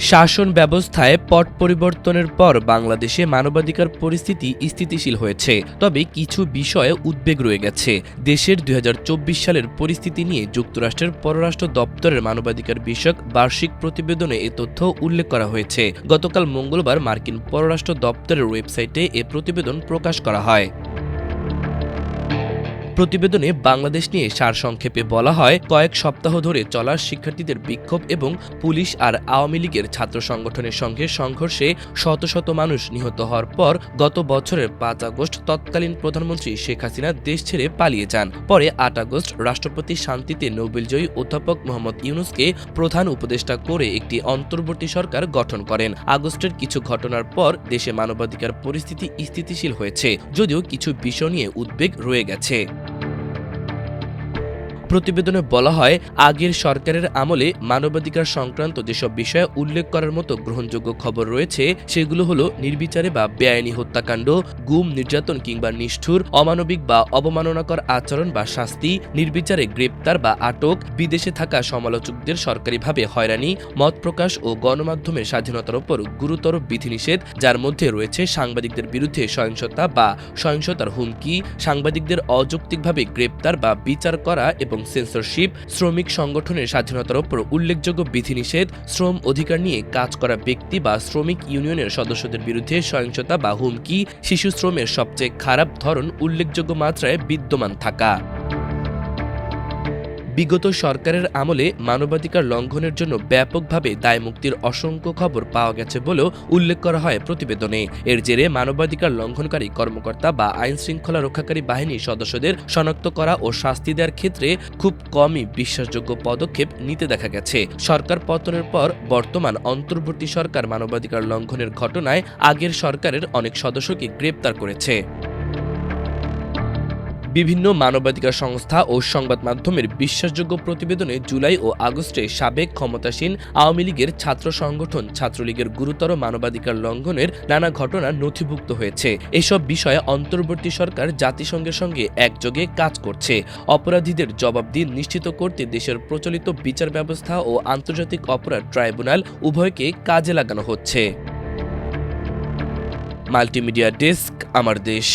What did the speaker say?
শাসন ব্যবস্থায় পট পরিবর্তনের পর বাংলাদেশে মানবাধিকার পরিস্থিতি স্থিতিশীল হয়েছে, তবে কিছু বিষয়ে উদ্বেগ রয়ে গেছে। দেশের ২০২৪ সালের পরিস্থিতি নিয়ে যুক্তরাষ্ট্রের পররাষ্ট্র দপ্তরের মানবাধিকার বিষয়ক বার্ষিক প্রতিবেদনে এ তথ্য উল্লেখ করা হয়েছে। গতকাল মঙ্গলবার মার্কিন পররাষ্ট্র দপ্তরের ওয়েবসাইটে এ প্রতিবেদন প্রকাশ করা হয়। প্রতিবেদনে বাংলাদেশ নিয়ে সারসংক্ষেপে বলা হয়, কয়েক সপ্তাহ ধরে চলা শিক্ষার্থীদের বিক্ষোভ এবং পুলিশ আর আওয়ামী লীগের ছাত্র সংগঠনের সঙ্গে সংঘর্ষে শত শত মানুষ নিহত হওয়ার পর গত বছরের ৫ আগস্ট তৎকালীন প্রধানমন্ত্রী শেখ হাসিনা দেশ ছেড়ে পালিয়ে যান। পরে ৮ আগস্ট রাষ্ট্রপতি শান্তিতে নোবেলজয়ী অধ্যাপক মোহাম্মদ ইউনূসকে প্রধান উপদেষ্টা করে একটি অন্তর্বর্তী সরকার গঠন করেন। আগস্টের কিছু ঘটনার পর দেশে মানবাধিকার পরিস্থিতি স্থিতিশীল হয়েছে, যদিও কিছু বিষয় নিয়ে উদ্বেগ রয়ে গেছে। প্রতিবেদনে বলা হয়, আগের সরকারের আমলে মানবাধিকার সংক্রান্ত যেসব বিষয়ে উল্লেখ করার মতো গ্রহণযোগ্য খবর রয়েছে সেগুলো হলো নির্বিচারে বা বেআইনি হত্যাকাণ্ড, গুম, নির্যাতন কিংবা নিষ্ঠুর, অমানবিক বা অবমাননাকর আচরণ বা শাস্তি, নির্বিচারে গ্রেপ্তার বা আটক, বিদেশে থাকা সমালোচকদের সরকারিভাবে হয়রানি, মত প্রকাশ ও গণমাধ্যমের স্বাধীনতার ওপর গুরুতর বিধিনিষেধ, যার মধ্যে রয়েছে সাংবাদিকদের বিরুদ্ধে সহিংসতা বা সহিংসতার হুমকি, সাংবাদিকদের অযৌক্তিকভাবে গ্রেপ্তার বা বিচার করা এবং সেন্সরশিপ, শ্রমিক সংগঠনের স্বাধীনতার ওপর উল্লেখযোগ্য বিধিনিষেধ, শ্রম অধিকার নিয়ে কাজ করা ব্যক্তি বা শ্রমিক ইউনিয়নের সদস্যদের বিরুদ্ধে সহিংসতা বা হুমকি, শিশু শ্রমের সবচেয়ে খারাপ ধরন উল্লেখযোগ্য মাত্রায় বিদ্যমান থাকা। বিগত সরকারের আমলে মানবাধিকার লঙ্ঘনের জন্য ব্যাপকভাবে দায়মুক্তির অসংখ্য খবর পাওয়া গেছে বলেও উল্লেখ করা হয় প্রতিবেদনে। এর জেরে মানবাধিকার লঙ্ঘনকারী কর্মকর্তা বা আইনশৃঙ্খলা রক্ষাকারী বাহিনীর সদস্যদের শনাক্ত করা ও শাস্তি দেওয়ার ক্ষেত্রে খুব কমই বিশ্বাসযোগ্য পদক্ষেপ নিতে দেখা গেছে। সরকার পতনের পর বর্তমান অন্তর্বর্তী সরকার মানবাধিকার লঙ্ঘনের ঘটনায় আগের সরকারের অনেক সদস্যকে গ্রেপ্তার করেছে। বিভিন্ন মানবাধিকার সংস্থা ও সংবাদ মাধ্যমের বিশ্বাসযোগ্য প্রতিবেদনে জুলাই ও আগস্টে সাবেক ক্ষমতাসীন আওয়ামী লীগের ছাত্র সংগঠন ছাত্রলীগের গুরুতর মানবাধিকার লঙ্ঘনের নানা ঘটনা নথিভুক্ত হয়েছে। এসব বিষয়ে অন্তর্বর্তী সরকার জাতিসংঘের সঙ্গে একযোগে কাজ করছে। অপরাধীদের জবাবদিহি নিশ্চিত করতে দেশের প্রচলিত বিচার ব্যবস্থা ও আন্তর্জাতিক অপরাধ ট্রাইব্যুনাল উভয়কে কাজে লাগানো হচ্ছে। মাল্টিমিডিয়া ডেস্ক, আমার দেশ।